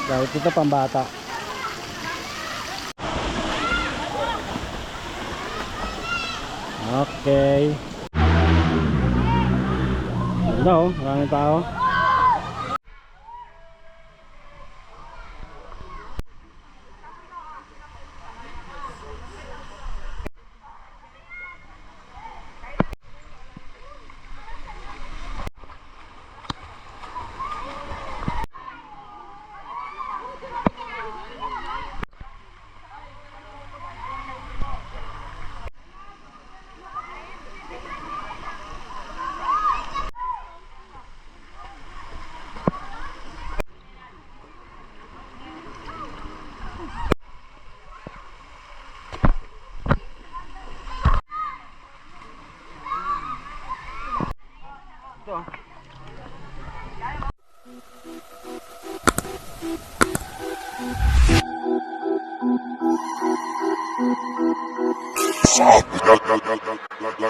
Dahil ito pambata. Okay. Ganda oh, maraming tao.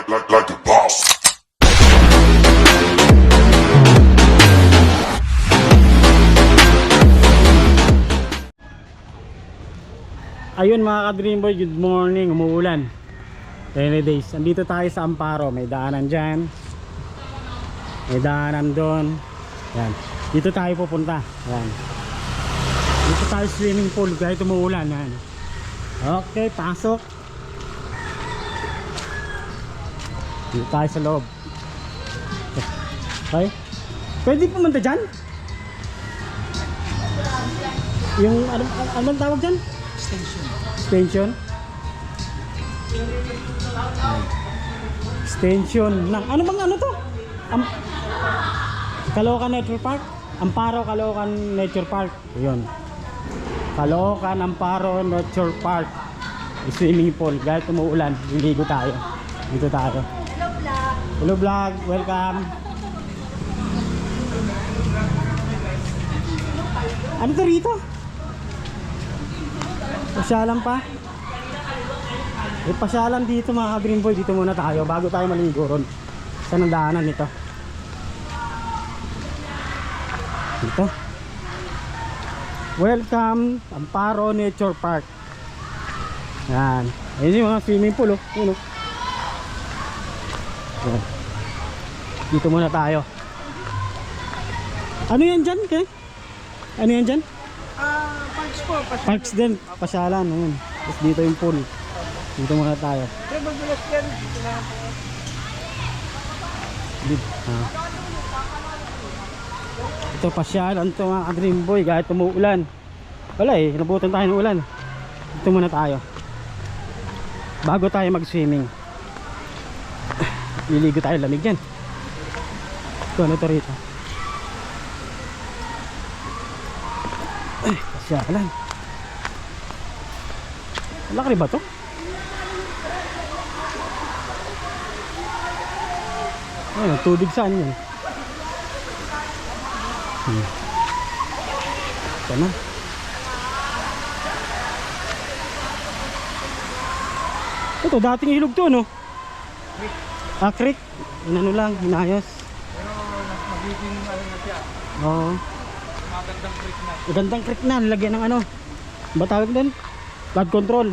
Like a boss. Ayun mga ka-Dream Boy, good morning. Umuulan, rainy days. Andito tayo sa Amparo. May daanan dyan, may daanan doon. Yan. Dito tayo pupunta. Yan. Dito tayo swimming pool kahit umuulan. Yan. Okay, pasok. Dito tayo sa loob. Okay. Pwede pumunta dyan? Yung anong tawag dyan? Extension. Extension ng ano bang ano to? Caloocan Nature Park. Amparo Caloocan Nature Park. Ayun. Caloocan Amparo Nature Park. Swimming pool. Kahit umuulan, liligo tayo. Dito tayo. Hello vlog. Hello vlog, welcome. Ano to rito? Pasyalan pa? May pasyalan dito mga ka-Dream Boy. Dito muna tayo bago tayo maligo ron. Saan ang daanan nito? Dito. Welcome Amparo Nature Park. Yan. Ayun yung mga swimming pool oh. Yun oh. Yan. Dito muna tayo. Ano yan dyan? Okay? Ano yan dyan? Parks po. Parks din, pasyalan. Ayun. Tapos dito yung pool. Dito muna tayo. Kaya magbilas yan. Ito pasyalan to mga ka-Dream Boy kahit umuulan. Wala eh, nabutan tayo ng ulan. Dito muna tayo. Bago tayo mag-swimming. Liligo tayo, lamig yan. Ito, ano to rito? Ay, pasyalan. Laki ba to? Ayun, tubig saan yun? Ito na. Ito, dating ilog to, no? Ah, creek. Inano lang, hinayos. Pero magiging ano na siya. Oo. Magandang creek na. Magandang creek na, nilagyan ng ano? Ba tawag doon? Flood control.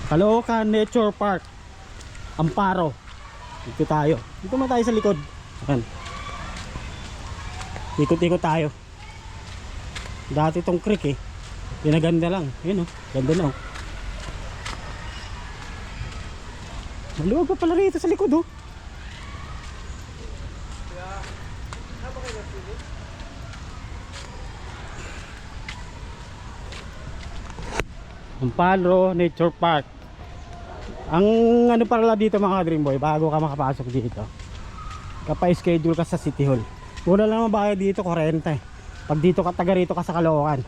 Caloocan Nature Park Amparo. Dito tayo. Dito man tayo sa likod. Ayan. Ikot-ikot tayo. Dati itong creek eh, pinaganda lang. Yun oh, ganda na oh. Maluwag pa pala rito sa likod oh. Amparo Nature Park. Ang ano pala dito mga Dream Boy, bago ka makapasok dito, kapa-schedule ka sa City Hall. Mura lang ang bayad dito, 40 eh. Pag dito ka, taga rito ka sa Caloocan.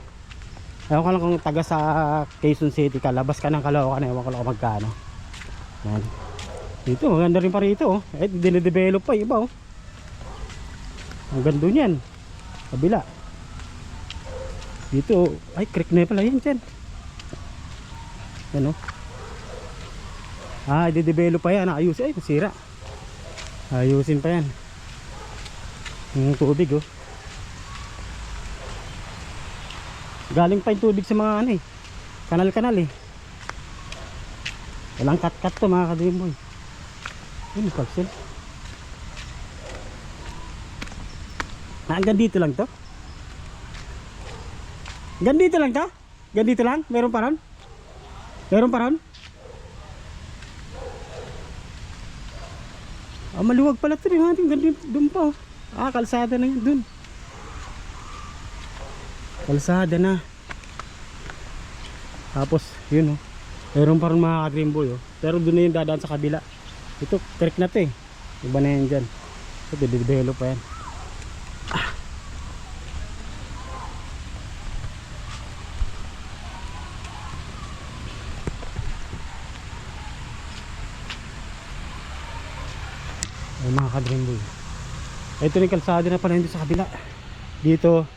Ewan ko lang kung taga sa Quezon City ka, labas ka ng Caloocan, ewan ko lang kung magkano. Yan. Dito, maganda rin pa rito oh. Eh, dinidevelop pa iba oh. Ang ganda niyan. Kabila. Dito, ay creek na pala yun dyan. Yan oh. Ah, i-develop pa yan. Ayusin. Ay, nasira. Ayusin pa yan. Yung tubig oh. Galing pa yung tubig sa mga ano eh, kanal-kanal eh. Walang cut-cut to mga ka-Dreamboy. Yun, kalsel. Hanggang dito lang to? Hanggang dito lang to? Hanggang dito lang? Meron pa ron? Meron pa ron? Ah, maluwag pala ito rin. Hanggang doon pa oh. Ah, kalsada na yun doon. Kalsada na. Tapos yun oh. Meron pa rin mga ka-Dreamboy oh. Pero doon na yung dadaan sa kabila. Ito, creek na to eh. Iba na yan dyan. Ito, didevelop pa yan. Ay mga ka-Dreamboy. Ito yung kalsada na pala hindi sa kabila. Dito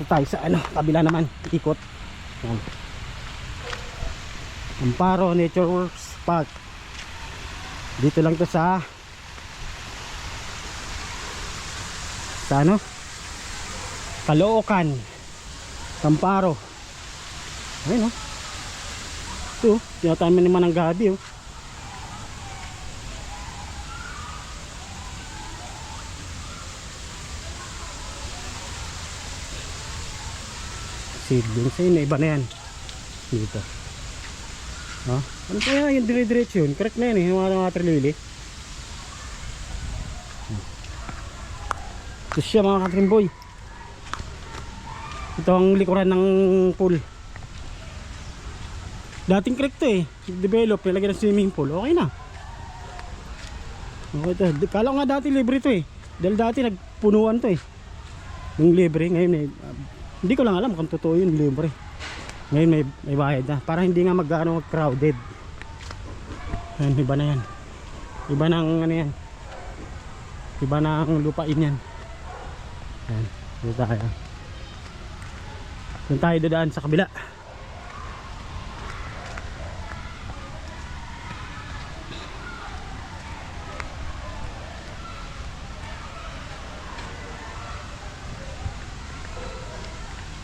tayo sa ano, kabila naman. Ikot. Yan. Amparo Nature Works Park. Dito lang to sa ano? Caloocan. Amparo. Ayun oh. Ito, tinataman naman ng gabi oh. Seedlings ayun, iba na yan. Dito. Ha? Ano kaya yung dire-diretso yun? Correct na yun eh, yung mga trilili. Ito siya mga ka-Dreamboy. Ito ang likuran ng pool. Dating creek to eh. Develop, nilagyan ng swimming pool. Okay na. Okay to. Kala ko nga dati libre to eh. Dahil dati nagpunuan to eh. Yung libre ngayon eh. Hindi ko lang alam kung totoo yun libre. Ngayon may bayad na. Para hindi nga mag-crowded. Ayan, iba na yan. Iba na ang ano yan. Iba na ang lupain yan. Ayan, dito tayo. Doon tayo dadaan sa kabila.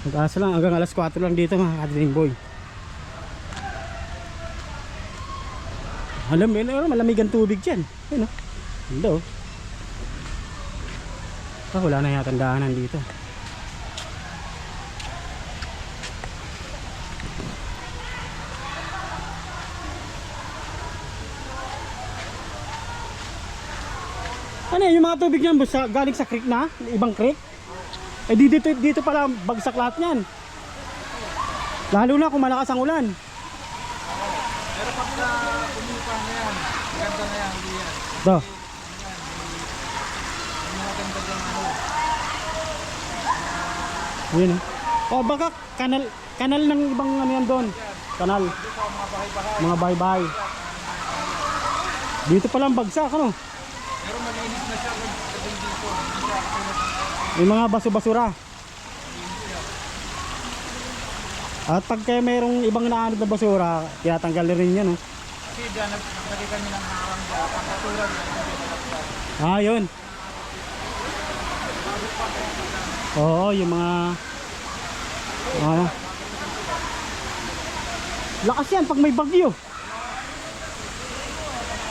Mag-asa lang hanggang alas 4 lang dito mga ka-Dreamboy. Alam mo, malamig ang tubig dyan. Ayun o. Hindi o. Ah, wala na yata daanan dito. Ano yung mga tubig niyan galing sa creek na? Ibang creek? Eh dito pala bagsak lahat niyan. Lalo na kung malakas ang ulan. Pero pagka pumupa na yan, ganda na yan, hindi yan. Ito. Yung mga ganda dyan ano. Yun eh. O baka kanal ng ibang ano yan doon. Kanal. Dito sa mga bahay-bahay. Mga bahay-bahay. Dito pala ang bagsak ano. Pero malinis na siya kung dito. Yung mga baso-basura. At pagka mayroong ibang naanod na basura, tinatanggal rin yan. Oh. Kasi dyan, naglagay kami ng harang dyan. Ang basura dyan. Ah, yun. Oo, yung mga... lakas yan pag may bagyo.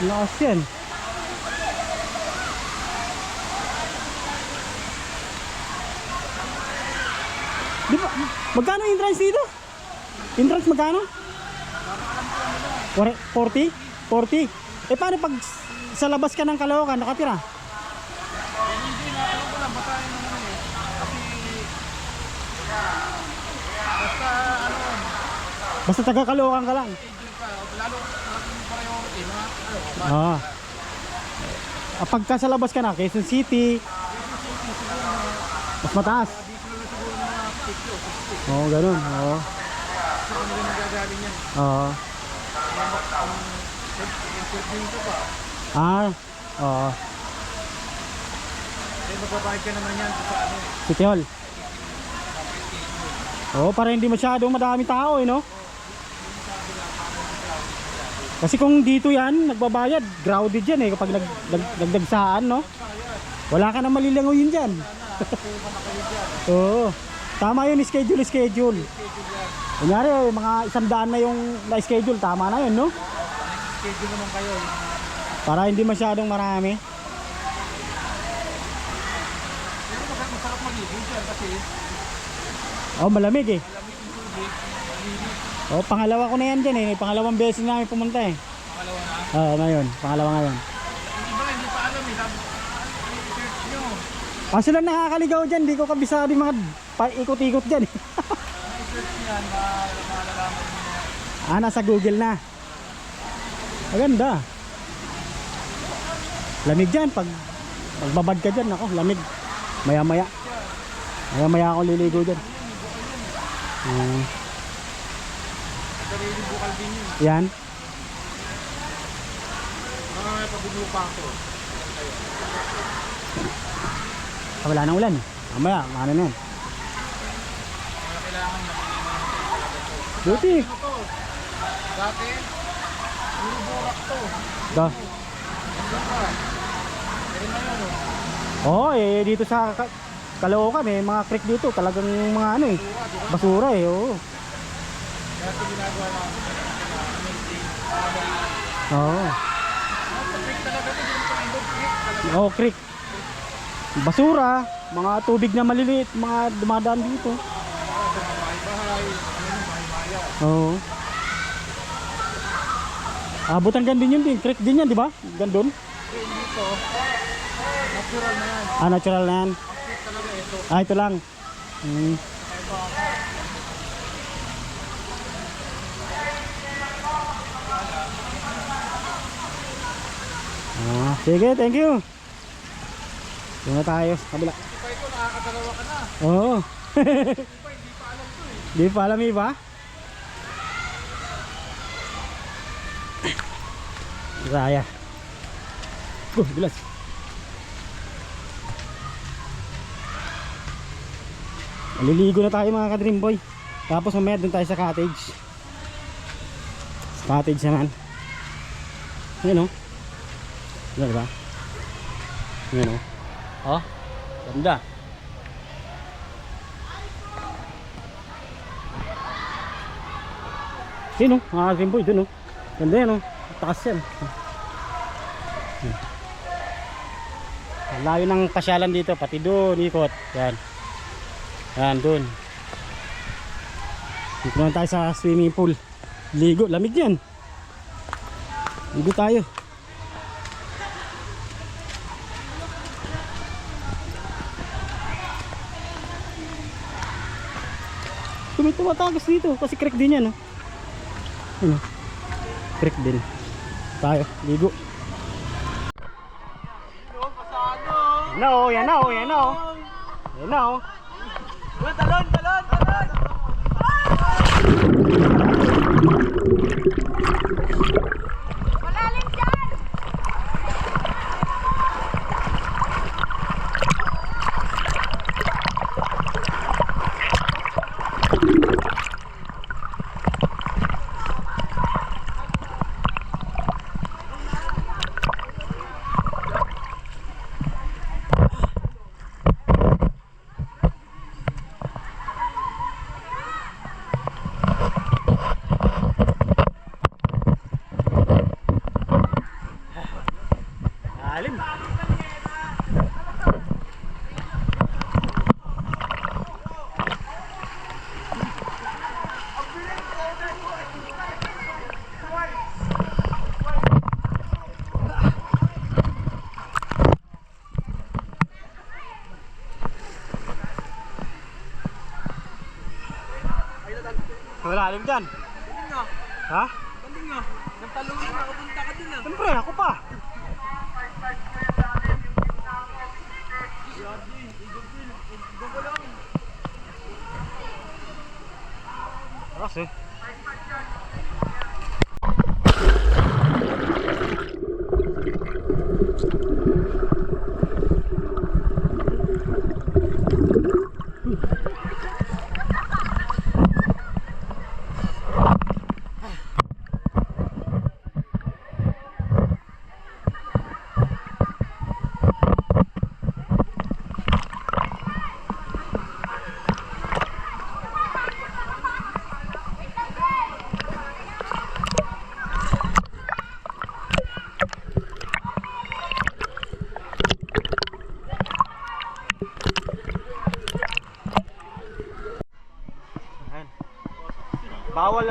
Lakas yan. Di ba? Magkano yung entrance dito? Entrance magkano? 40? 40? Eh paano pag sa labas ka ng Caloocan nakatira? Hindi na, ano ko lang, batayin mo naman eh. Kasi, basta ano, Basta taga Caloocan ka lang. agent ka, lalo malaking priority, mga ano, Ah. Pagka sa labas ka na, Quezon City, mas mataas. Oo, ganun. Oo. sa kanila nagagaling yan. Oo. Interview ko pa. Ah, oo. Eh, magbabayad ka naman yan sa ano eh. City Hall. Oo, para hindi masyadong madami tao eh, no? Kasi kung dito yan, nagbabayad, crowded yan eh kapag nagdagsaan, no? Wala ka na malilanguyin dyan. Tuka na kayo dyan. Oo. Tama yun, schedule. Schedule yan. Kunyari, mga 100 na yung na-schedule. Tama na yun, no? Schedule naman kayo. Para hindi masyadong marami. Pero masarap maligo dyan kasi Oh, malamig eh. malamig yung tubig. Malinis. Oh, pangalawa ko na yan dyan eh. Pangalawang beses namin pumunta eh. Pangalawa na. Oo, ngayon. Pangalawa ngayon. Yung iba hindi pa alam eh. I-search nyo. Kaso lang nakakaligaw dyan. Di ko kabisado yung mga paikot-ikot dyan eh. I-search nyo yan. Malalaman nyo. Ah, nasa Google na. Maganda. Lamig dyan. Pagbabad ka dyan, ako, lamig. Maya-maya. Maya-maya ako liligo dyan. Sariling bukal din yun. Yan. Mga pabunupang to. Ah, wala nang ulan. Mamaya, ano na yan. Kaya kailangan makikita. Buti. Ano to? Dati, puro burak to. Da. Hanggang pa. Pero ngayon o. Oo, eh, dito sa Caloocan eh, mga creek dito. Talagang mga ano eh. Burak, di ba? Basura eh, oo. Kaya ito ginagawa namin. Maintain. Oo. Creek talaga to. Dito sa Indog Creek talaga. Oo, creek. Basura, mga tubig na maliliit, mga dumadaan dito. Bahay-bahay. Ano yung bahay-baya. Oo. Abutan din yun din, creek din yan, di ba? Gandun. Eh, dito, natural na yan. Ah, natural na yan. Creek talaga ito. Ah, ito lang. Hmm. Ah, sige, thank you. Doon na tayo, kabila. Hindi pa ito, nakakadalawa ka na. Oo. Hindi pa alam to eh. Di pa alam iba? Raya. Bilas. Maliligo na tayo mga ka-Dream Boy. Tapos mamaya doon tayo sa cottage. Sa cottage naman. Ayan o. Ayan diba? Ayan o. Oh, ganda. Yun o, mga ka-Dream Boy doon o. Ganda yan o. Takas yan. Layo ng pasyalan dito, pati doon ikot. Yan. Yan doon. Dito naman tayo sa swimming pool. Ligo, lamig yan. Ligo tayo. Tumatagas dito kasi creek din yan. Ano? Creek din. Tayo, ligo. Yan na o, yan na o, yan na o. Yan na o. Talon, talon, talon! Malalim dyan! Lalim. Malalim dyan. Galing nga, Ha? galing nga. Nagtalunin na, kapunta ka dun ah. Siyempre, ako pa. Kasi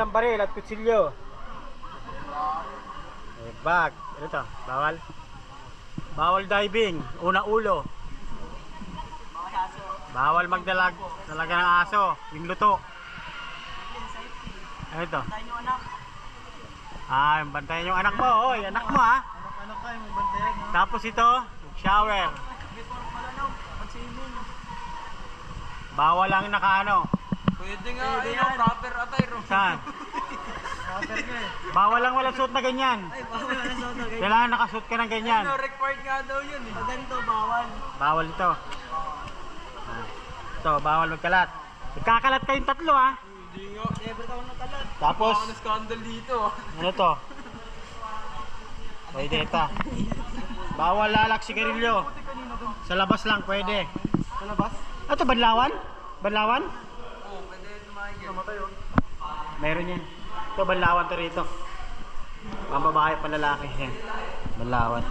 dalang baril at kutsilyo. Bag. Ano to? Bawal? Bawal diving. Una ulo. Bawal magdalag talaga ng aso. Yung luto. Ano ito? Ah, bantayan yung anak mo. Oy, anak mo ha. Anak kayo, may bantayan ha. Tapos ito, shower. Bawal lang nakaano. Pwede nga, ayun, proper attire. Saan? Proper nga eh. Bawal lang walang suot na ganyan. Ay, bawal na sa ganyan. Kailangan nakasuot ka ng ganyan. Ano, required nga daw yun eh. Ganito, bawal. Bawal ito. Ah, ito, bawal magkalat. Magkakalat kayong tatlo ha. Hindi nga. Never ka nakalat. Tapos, Baka na scandal dito. ano to? Pwede ito. Bawal lalak sigarilyo. Sa labas lang pwede. Sa labas? Ito, banlawan? Banlawan? Oo, pwede tumahigil. Namatay yun. Meron yan. Ito, banlawan to rito. Pambabae, panlalaki. Yan. Banlawan.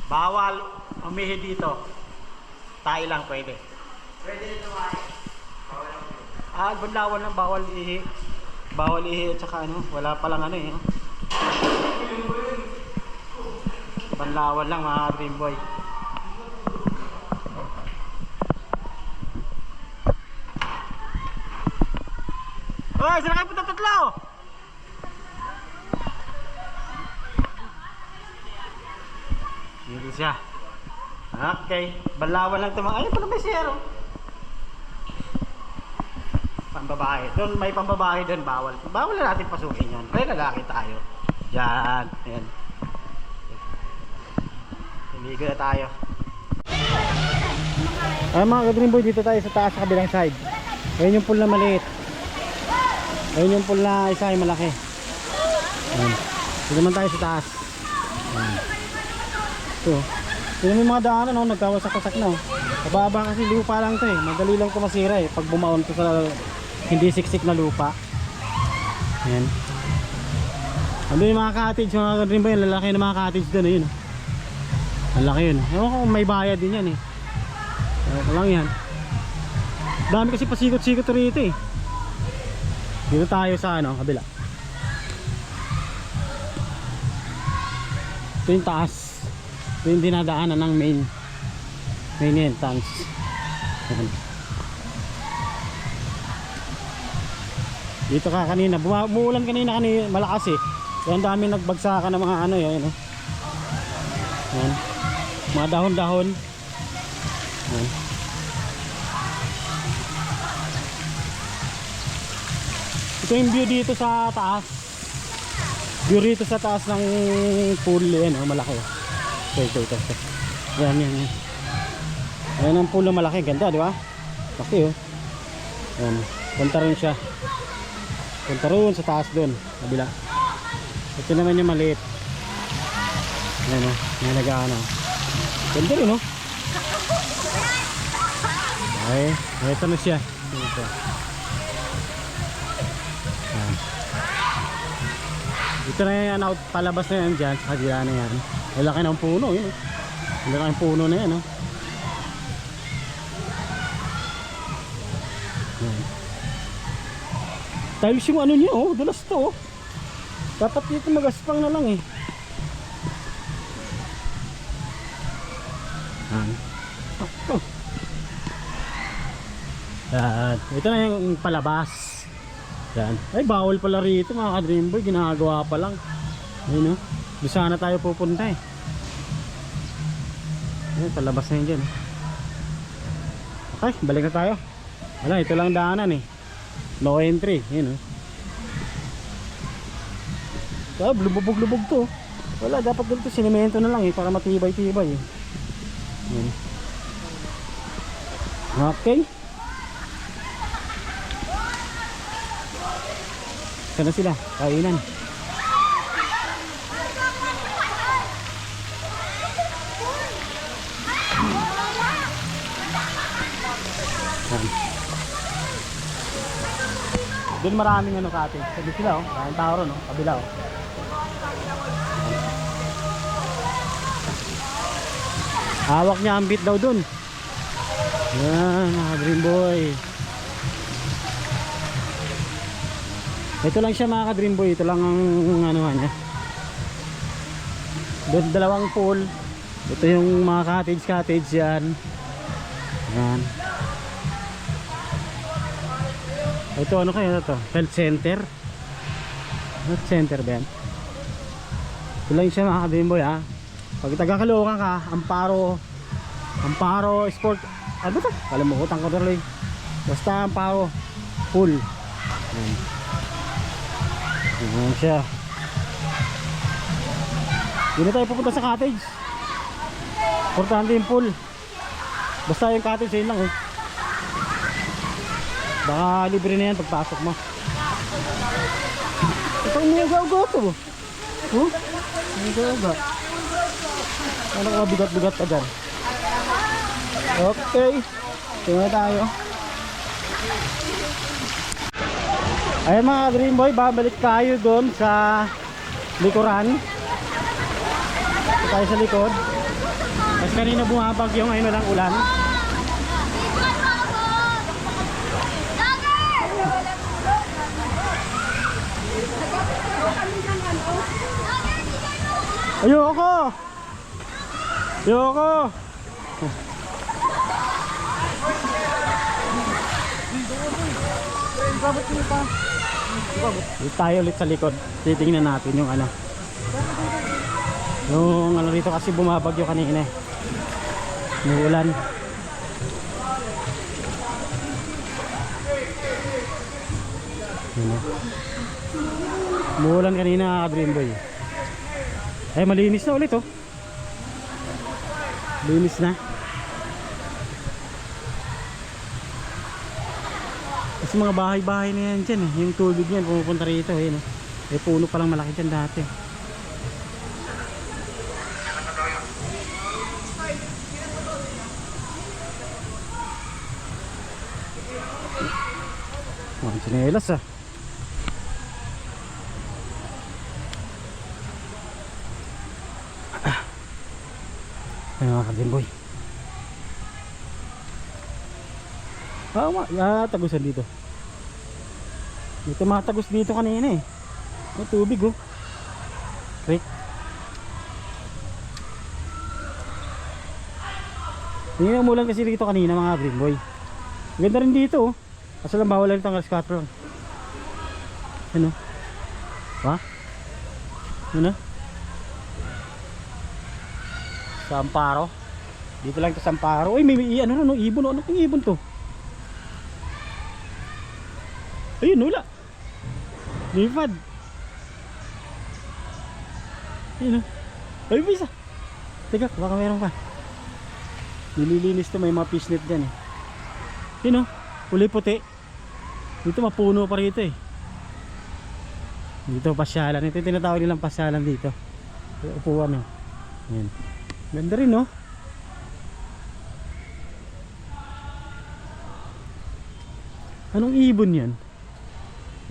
Bawal umihi dito. Tayo lang pwede. Pwede rin tumahin. Ah, banlawan lang. Bawal ihi. Bawal ihi at saka ano. Wala palang ano eh. Oh. Banlawan lang mga Dream Boy. Hoy, saan kayo punta tatlo? Dito siya. Okay, banlawan lang ito mga. Ay, pala may zero. Pambabae. Doon may pambabae doon, bawal. Bawal na natin pasukin yan. Kaya lalaki tayo. Diyan. Ayan. Ligo na tayo. Ay mga ka-Dream Boy, dito tayo sa taas sa kabilang side. Ayun yung pool na maliit. Ayun yung pool na isa ay malaki. Ayan. Dito naman tayo sa taas. Ayan. Ito. Ito yung mga daanan, oh, nagkawasak-wasak na. Oh. Mababa kasi lupa lang to eh. Madali lang ito masira eh. Pag bumaon to sa hindi siksik na lupa. Ayan. Ano yung mga cottage, mga ka-Dream Boy, lalaki ng mga cottage doon. Ayun. Ang laki yun. Ewan ko kung may bayad din yan eh. Ito lang yan. Dami kasi pasikot-sikot rito eh. Dito tayo sa ano, kabila. Ito yung taas. Ito yung dinadaanan ng main entrance. Dito ka kanina. Umuulan kanina malakas eh. Kaya ang dami nagbagsakan ng mga ano yun. Yan. Mga dahon-dahon. Yan. Ito yung view dito sa taas. View dito sa taas ng pool. Yan, oh, malaki. Ito. Yan. Yan ang pool na malaki. Ganda, di ba? Laki, oh. Yan. Punta rin siya. Punta rin sa taas doon. Kabila. Ito naman yung maliit. Yan, oh. Yan nag-ano. Ganda rin, oh. Okay. Ito na siya. Ito. Ito na yan, out, palabas na yan dyan, sa kabila na yan. Lalaki ng puno, yun. Lalaki ng puno na yan, oh. Yan. Tiles yung ano niya, oh, dulas to, oh. Dapat dito magaspang na lang, eh. Oh. Yan. Ito na yung palabas. Yan. Ay, bawal pala rito mga ka-Dream Boy. Ginagawa pa lang. Ayun, no? Doon sana tayo pupunta eh. Ayun, palabas na yun dyan. Okay, balik na tayo. Wala, ito lang daanan eh. No entry. Ayun, no? So, lubog-lubog to. Wala, dapat dito sinemento na lang eh. Para matibay-tibay eh. Ayun. Okay. Sana sila, kainan. Doon maraming ano cottage. Sabi sila, oh, maraming tao ron, oh, kabila, oh. Hawak niya ang beat daw doon. Yan, mga Dream Boy. Ito lang siya mga ka-Dream Boy. Ito lang ang ano niya. Doon dalawang pool. Ito yung mga cottage yan. Yan. Ito ano kaya ito? Health center. Health center ba yan? Ito lang siya mga ka-Dream Boy ha. Pag taga-Caloocan ka, Amparo Sport. Ano ba ito? Kalimutan ko tuloy. Basta Amparo pool. Yan. Yan siya. Hindi na tayo pupunta sa cottage. Importante yung pool. Basta yung cottage yun lang eh. Baka libre na yan pagpasok mo. Ito umiyaga-uga ito. Oh? Umiyaga-uga. Ano ka bigat-bigat pa dyan? Okay. Tingnan tayo. Ayan mga Dream Boy, babalik tayo doon sa likuran. Ito tayo sa likod. Kasi kanina bumabagyo, ngayon walang ulan. Ayoko! Ayoko! Dito tayo ulit sa likod. Titingnan natin yung ano. Yung ano rito kasi bumabagyo kanina eh. Umuulan. Umuulan kanina Dream Boy. Ay malinis na ulit oh. Linis na. Kasi mga bahay-bahay na yan dyan eh. Yung tubig yan pumupunta rito eh. No? Eh puno palang malaki dyan dati. Mga sinelas ah. Ay mga ka-Dream Boy. Tagusan dito. Dito matagos dito kanina eh. May tubig oh. Creek. Hindi na umulan kasi dito kanina mga Dream Boy. Ganda rin dito oh. Kaso lang bawal lang itong scatter. Ano? Ha? Ano? Sa Amparo. Dito lang ito sa Amparo. Uy may ano no ibon. Ano pang ibon to? Ayun wala. Lipad. Ayun ay bisa. Teka baka meron pa. Nililinis to may mga fishnet dyan eh. Ayun kulay puti. Dito mapuno pa rito eh. Dito pasyalan. Ito yung tinatawag nilang pasyalan dito. Upuan eh. Ayan. Ganda rin no. Anong ibon yan?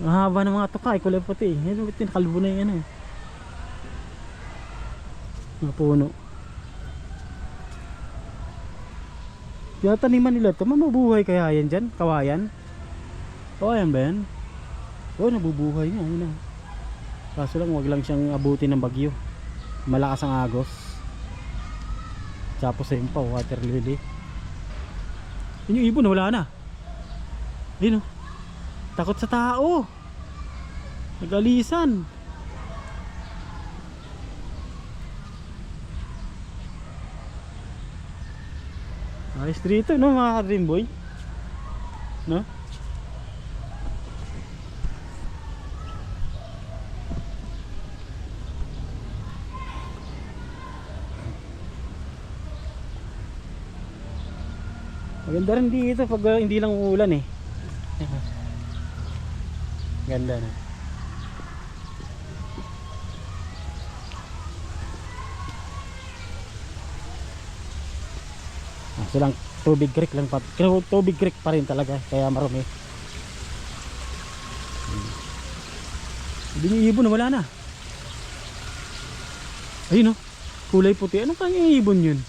Ang haba ng mga tukay, kulay puti. Yan, kalbo na yan eh. Mga puno. Kaya taniman nila ito, mabubuhay kaya yan dyan? Kawayan? Kawayan ba yan? Oo, nabubuhay nga. Yun na. Kaso lang, wag lang siyang abutin ng bagyo. Malakas ang agos. Tapos ayun pa, water lily. Yun yung ibon, wala na. Yun o. Takot sa tao. Nagalisan. Ayos dito no mga ka-Dream Boy. No? Maganda rin dito pag hindi lang uulan eh. Ganda na. So lang tubig creek lang pa. Tubig creek pa rin talaga kaya marumi. Hindi yung ibon wala na. Ayun oh. Kulay puti. Ano kaya yung ibon yun?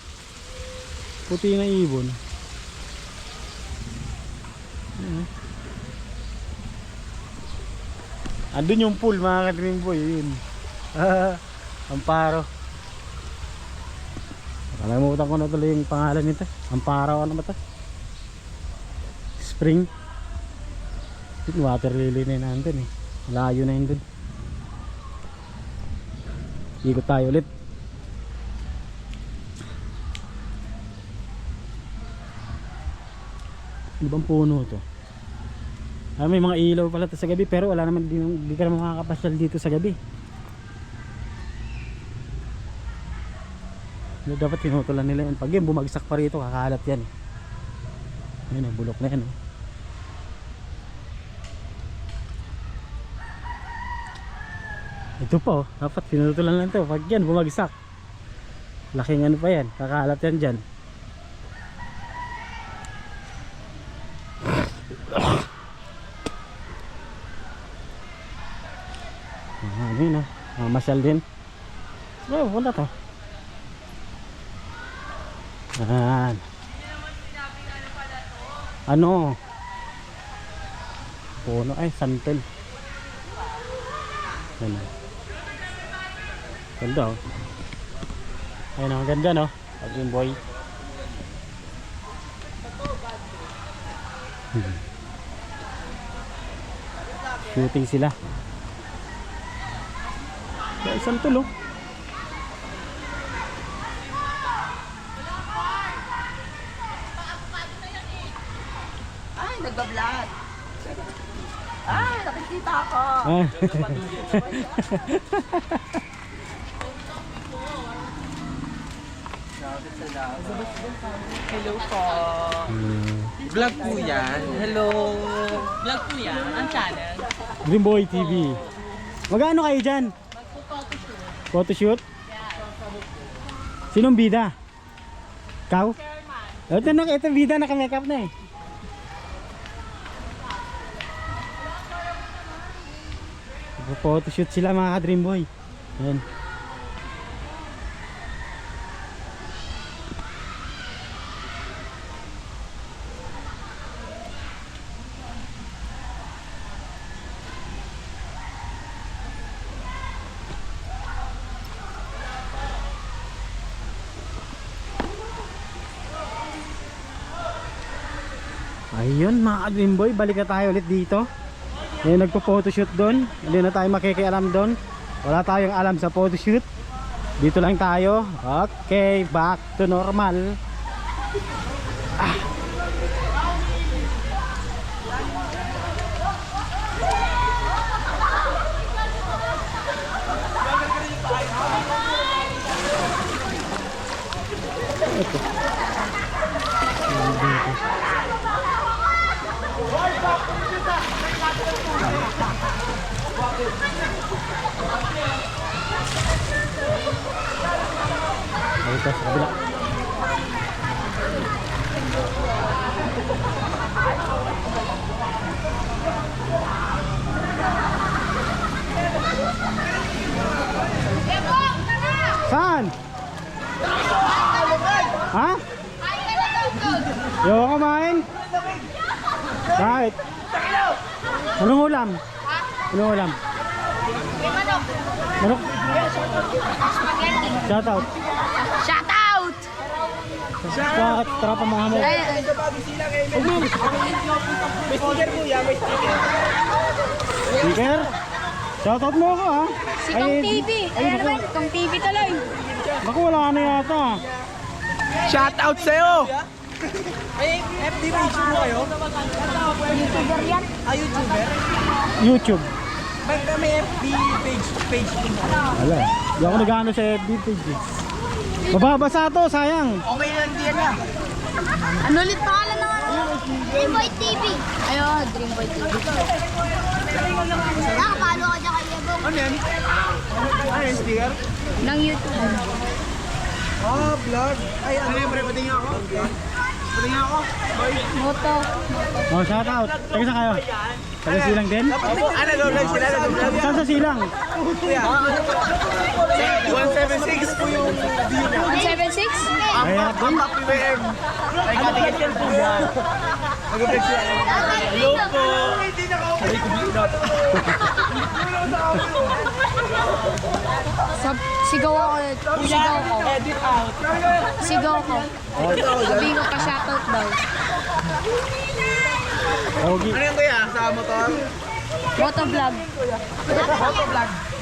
Puti na ibon. Andun yung pool mga ka-Dream Boy, yun. Amparo. Nakalimutan ko na tuloy yung pangalan nito. Amparo, ano ba ito? Spring. Yung water lily na yun nandun eh. Layo na yun dun. Ikot tayo ulit. Ano bang puno to? May mga ilaw pala to sa gabi, pero wala naman, di ka naman makakapasyal dito sa gabi. Dapat tinutulan nila yun. Pag yun bumagsak pa rito, kakalat yan. Ayun, bulok na yan. Ito po, dapat tinutulan lang to. Pag yan bumagsak, laking ano pa yan, kakalat yan dyan. Ano yun masyal din. Wala to. Ayan. Ano? Puno ay santel. Ano? Ganda oh. Ayun ang ganda no. Dream Boy. Shooting sila. Isang tulo. Ay, nagbablog. Ay, nakikita ako. Hello po. Vlog po yan. Hello. Vlog po yan. Ang channel. Dream Boy TV. Magkano kayo dyan? Photoshoot? Sinong bida? Ikaw? Ito bida, naka-makeup na eh. Photoshoot sila mga ka-Dream Boy. Ayan. Ayun mga ka-Dream Boy, balik na tayo ulit dito. Ngayon nagpo-photoshoot doon. Hindi na tayo makikialam doon. Wala tayong alam sa photoshoot. Dito lang tayo. Okay, back to normal. Dito sa kabila. Saan? Ha? Ayaw ko kumain? Kahit. Anong ulam? Anong ulam? Manok. Manok? Spaghetti. Shout out. Shout out! Bakit tropa mga hamog? Ay, May sticker po yan, may sticker. Sticker? Shout out mo ako ha? si Kong TV. Ay, naman, Kong TV tuloy. Baka wala na yata. Shout out sa'yo! May FB page mo kayo? YouTuber yan. YouTuber? YouTube. May FB page mo. Wala. Hindi ako nag-ano sa FB page. Mababasa to, sayang. Okay lang din na. Ano ulit pangalan ng ano? Dreamboy TV. Ayun, Dreamboy TV. Nakapalo ka dyan kay Lebong. Ano yan? Ano yung sticker? Ng YouTube. Vlog. Ay, ano yung pre? Patingin ako? Patingin ako? Moto. Oh, shout out. Taga saan kayo? Taga Silang din? Ano daw lang sila? Saan sa Silang? 176 po yung view niya. 176? Kaya doon. Top PM. Ay, katingin yan po yan. Mag-vlog siya. Hello po. Hindi na ako. Sigaw ako. Sigaw ko. Edit out. Sigaw ko. Sabihin ko pa shoutout daw. Ogi. Ano yung kuya? Sa motor? Motovlog.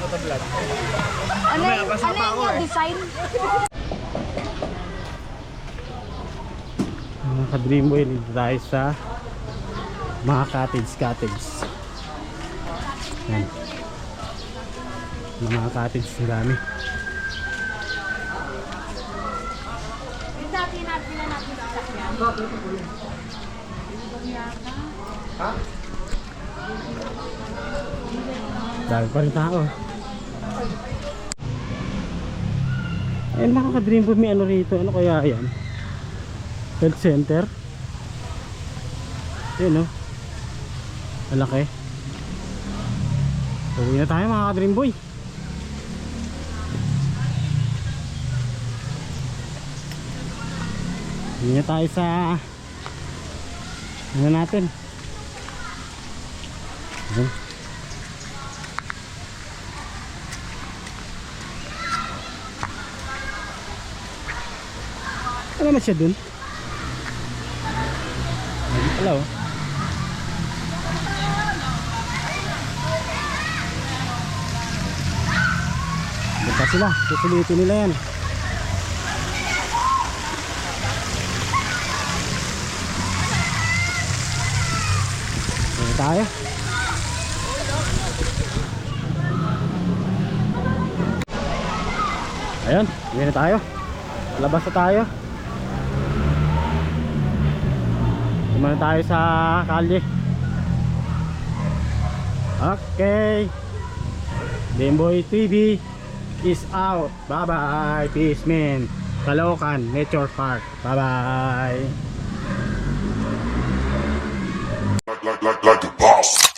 Motovlog. Ano Mamaya, yung pasama ako eh. design? Mga ka-Dreamboy, dito tayo sa mga cottage. Yan. Mga cottage na dami. Dami pa rin tao. Ayun mga ka-Dreamboy, may ano rito. Ano kaya yan? Health center. Yun o. Malaki. Uwi na tayo mga ka-Dreamboy. Uwi na tayo sa ano natin. Ayan. Ano naman siya dun? Ayun pala oh. Basta sila, susulitin nila yan. Ayun tayo. Ayun, ayun na tayo. Labas na tayo. Tumana tayo sa kalye. Okay. Dreamboy TV is out. Bye bye. Peace man. Caloocan Nature Park. Bye bye. Like the boss.